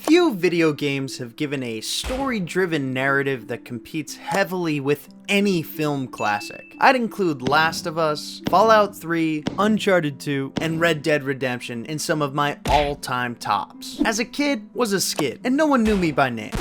Few video games have given a story-driven narrative that competes heavily with any film classic. I'd include Last of Us, Fallout 3, Uncharted 2, and Red Dead Redemption in some of my all-time tops. As a kid, was a skid, and no one knew me by name.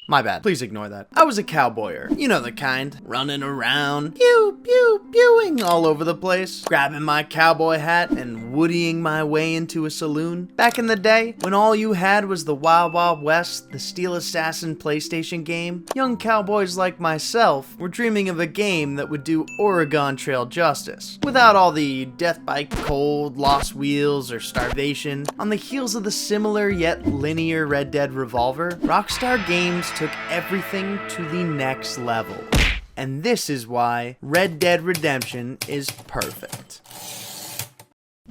My bad, please ignore that. I was a cowboyer, you know the kind, running around, pew pew pewing all over the place, grabbing my cowboy hat and woodying my way into a saloon. Back in the day, when all you had was the Wild Wild West, the Steel Assassin PlayStation game, young cowboys like myself were dreaming of a game that would do Oregon Trail justice, without all the death by cold, lost wheels, or starvation. On the heels of the similar yet linear Red Dead Revolver, Rockstar Games took everything to the next level. And this is why Red Dead Redemption is perfect.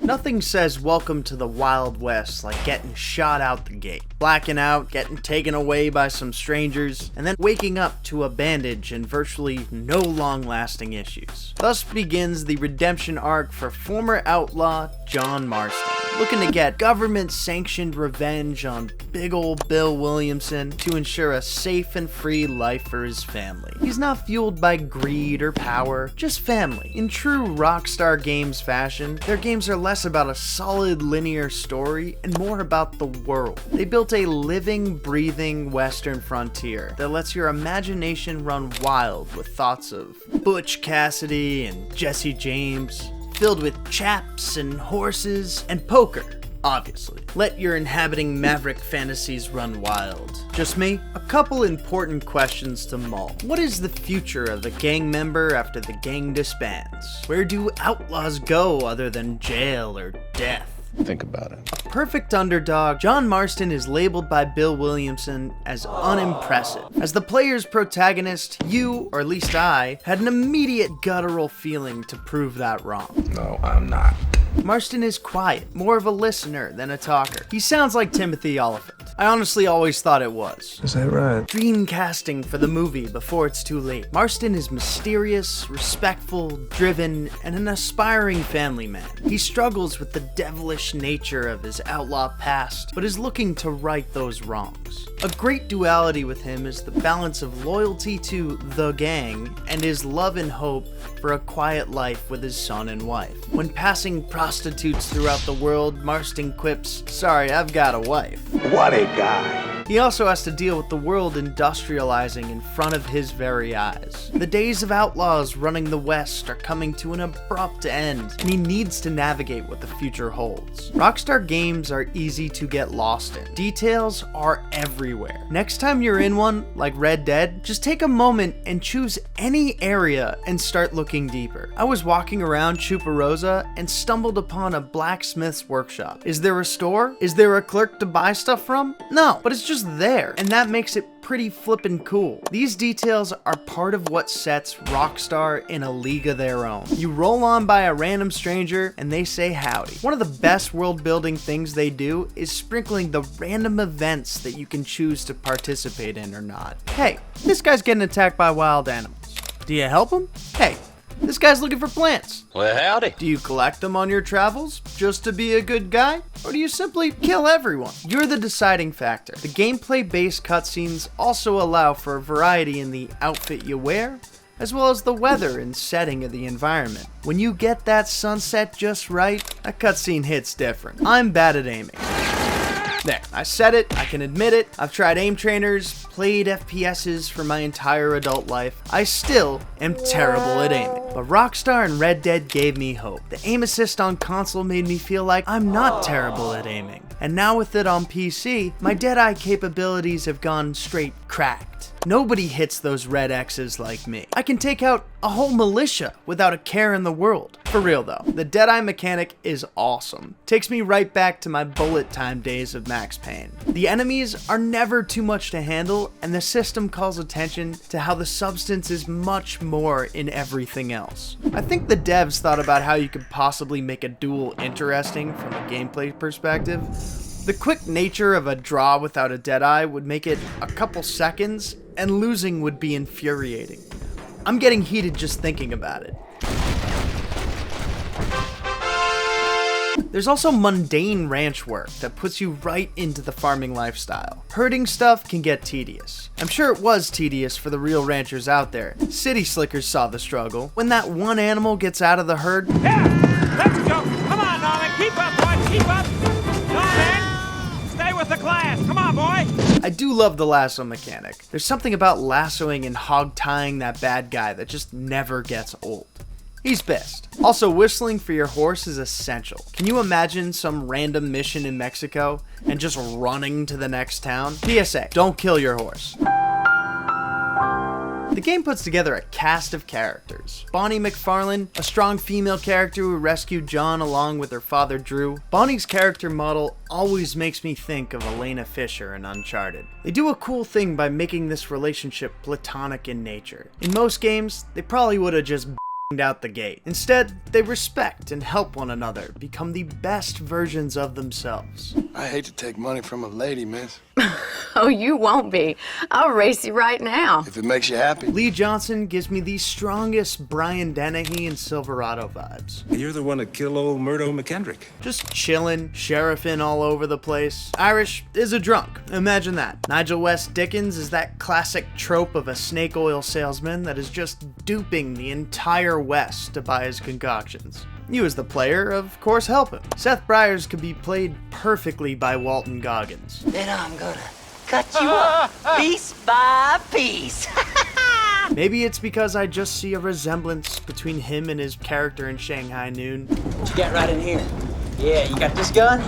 Nothing says welcome to the Wild West like getting shot out the gate, blacking out, getting taken away by some strangers, and then waking up to a bandage and virtually no long-lasting issues. Thus begins the redemption arc for former outlaw John Marston, looking to get government-sanctioned revenge on big ol' Bill Williamson to ensure a safe and free life for his family. He's not fueled by greed or power, just family. In true Rockstar Games fashion, their games are less about a solid linear story and more about the world. They built a living, breathing western frontier that lets your imagination run wild with thoughts of Butch Cassidy and Jesse James, filled with chaps and horses and poker, obviously. Let your inhabiting maverick fantasies run wild. Just me? A couple important questions to mull. What is the future of a gang member after the gang disbands? Where do outlaws go other than jail or death? Think about it. A perfect underdog, John Marston is labeled by Bill Williamson as unimpressive. As the player's protagonist, you, or at least I, had an immediate guttural feeling to prove that wrong. No, I'm not. Marston is quiet, more of a listener than a talker. He sounds like Timothy Oliphant. I honestly always thought it was. Is that right? Dream casting for the movie before it's too late. Marston is mysterious, respectful, driven, and an aspiring family man. He struggles with the devilish nature of his outlaw past, but is looking to right those wrongs. A great duality with him is the balance of loyalty to the gang and his love and hope for a quiet life with his son and wife. When passing prostitutes throughout the world, Marston quips, "Sorry, I've got a wife." What a guy. He also has to deal with the world industrializing in front of his very eyes. The days of outlaws running the West are coming to an abrupt end, and he needs to navigate what the future holds. Rockstar games are easy to get lost in. Details are everywhere. Next time you're in one, like Red Dead, just take a moment and choose any area and start looking deeper. I was walking around Chuparosa and stumbled upon a blacksmith's workshop. Is there a store? Is there a clerk to buy stuff from? No, but it's just there, and that makes it pretty flippin' cool. These details are part of what sets Rockstar in a league of their own. You roll on by a random stranger and they say howdy. One of the best world building things they do is sprinkling the random events that you can choose to participate in or not. Hey, this guy's getting attacked by wild animals. Do you help him? Hey, this guy's looking for plants. Well, howdy. Do you collect them on your travels just to be a good guy? Or do you simply kill everyone? You're the deciding factor. The gameplay-based cutscenes also allow for a variety in the outfit you wear, as well as the weather and setting of the environment. When you get that sunset just right, a cutscene hits different. I'm bad at aiming. There, I said it, I can admit it. I've tried aim trainers, played FPSs for my entire adult life. I still am terrible at aiming. But Rockstar and Red Dead gave me hope. The aim assist on console made me feel like I'm not terrible at aiming. And now with it on PC, my Deadeye capabilities have gone straight cracked. Nobody hits those red X's like me. I can take out a whole militia without a care in the world. For real though, the Deadeye mechanic is awesome. Takes me right back to my bullet time days of Max Payne. The enemies are never too much to handle, and the system calls attention to how the substance is much more in everything else. I think the devs thought about how you could possibly make a duel interesting from a gameplay perspective. The quick nature of a draw without a Deadeye would make it a couple seconds, and losing would be infuriating. I'm getting heated just thinking about it. There's also mundane ranch work that puts you right into the farming lifestyle. Herding stuff can get tedious. I'm sure it was tedious for the real ranchers out there. City slickers saw the struggle. When that one animal gets out of the herd, Yeah, let's go. Come on, Norman. Keep up, boy. Keep up. Norman, stay with the class. Come on, boy. I do love the lasso mechanic. There's something about lassoing and hog tying that bad guy that just never gets old. He's best. Also, whistling for your horse is essential. Can you imagine some random mission in Mexico and just running to the next town? PSA, don't kill your horse. The game puts together a cast of characters. Bonnie McFarlane, a strong female character who rescued John along with her father Drew. Bonnie's character model always makes me think of Elena Fisher in Uncharted. They do a cool thing by making this relationship platonic in nature. In most games, they probably would have just out the gate. Instead, they respect and help one another, become the best versions of themselves. I hate to take money from a lady, miss. Oh, you won't be. I'll race you right now. If it makes you happy. Lee Johnson gives me the strongest Brian Dennehy and Silverado vibes. You're the one that killed old Murdo McKendrick. Just chillin', sheriffing all over the place. Irish is a drunk. Imagine that. Nigel West Dickens is that classic trope of a snake oil salesman that is just duping the entire West to buy his concoctions. You as the player, of course, help him. Seth Briers could be played perfectly by Walton Goggins. Then I'm gonna cut you up piece by piece. Maybe it's because I just see a resemblance between him and his character in Shanghai Noon. What you got right in here? Yeah, you got this gun?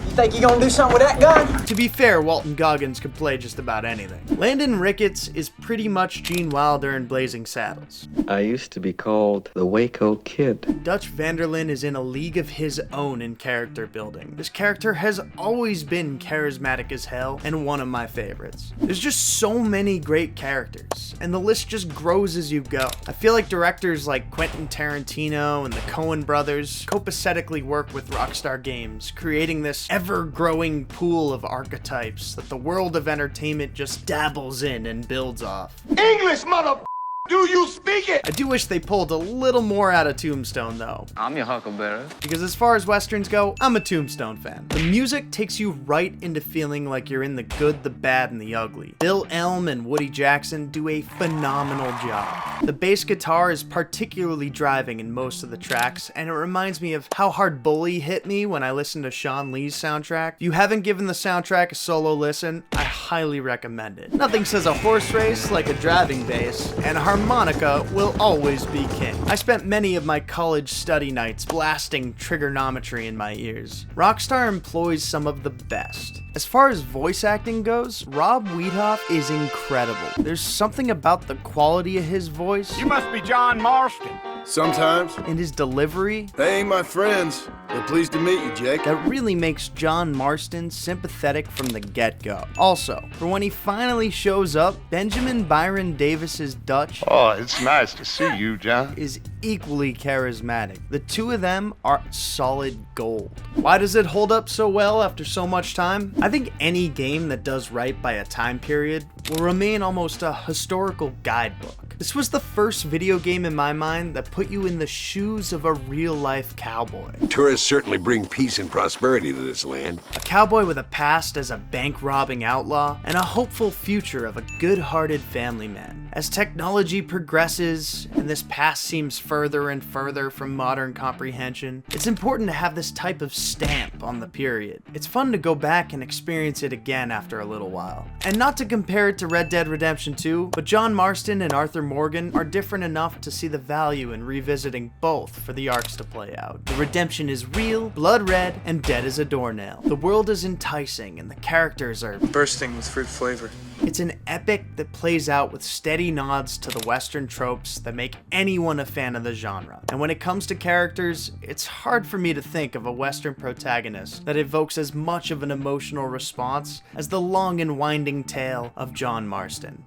You think you gonna do something with that gun? To be fair, Walton Goggins could play just about anything. Landon Ricketts is pretty much Gene Wilder in Blazing Saddles. I used to be called the Waco Kid. Dutch Vanderlyn is in a league of his own in character building. This character has always been charismatic as hell and one of my favorites. There's just so many great characters, and the list just grows as you go. I feel like directors like Quentin Tarantino and the Coen brothers copacetically work with Rockstar Games, creating this ever-growing pool of archetypes that the world of entertainment just dabbles in and builds off. English, mother. Do you speak it? I do wish they pulled a little more out of Tombstone though. I'm your huckleberry. Because as far as westerns go, I'm a Tombstone fan. The music takes you right into feeling like you're in the good, the bad, and the ugly. Bill Elm and Woody Jackson do a phenomenal job. The bass guitar is particularly driving in most of the tracks, and it reminds me of how hard Bully hit me when I listened to Sean Lee's soundtrack. If you haven't given the soundtrack a solo listen, I highly recommend it. Nothing says a horse race like a driving bass, and harmonica will always be king. I spent many of my college study nights blasting trigonometry in my ears. Rockstar employs some of the best. As far as voice acting goes, Rob Weedhoff is incredible. There's something about the quality of his voice You must be John Marston. Sometimes. and his delivery They ain't my friends. They're pleased to meet you, Jake. that really makes John Marston sympathetic from the get-go. Also, for when he finally shows up, Benjamin Byron Davis's Dutch Oh, it's nice to see you, John. is equally charismatic. The two of them are solid gold. Why does it hold up so well after so much time? I think any game that does right by a time period will remain almost a historical guidebook. This was the first video game in my mind that put you in the shoes of a real-life cowboy. Tourists certainly bring peace and prosperity to this land. A cowboy with a past as a bank-robbing outlaw, and a hopeful future of a good-hearted family man. As technology progresses, and this past seems further and further from modern comprehension, it's important to have this type of stamp on the period. It's fun to go back and experience it again after a little while. And not to compare it to Red Dead Redemption 2, but John Marston and Arthur Morgan are different enough to see the value in revisiting both for the arcs to play out. The redemption is real, blood red, and dead as a doornail. The world is enticing, and the characters are bursting with fruit flavor. It's an epic that plays out with steady nods to the Western tropes that make anyone a fan of the genre. And when it comes to characters, it's hard for me to think of a Western protagonist that evokes as much of an emotional response as the long and winding tale of John Marston.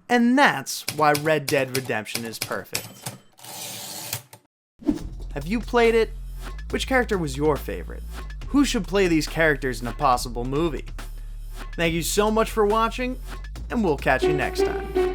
And that's why Red Dead Redemption is perfect. Have you played it? Which character was your favorite? Who should play these characters in a possible movie? Thank you so much for watching, and we'll catch you next time.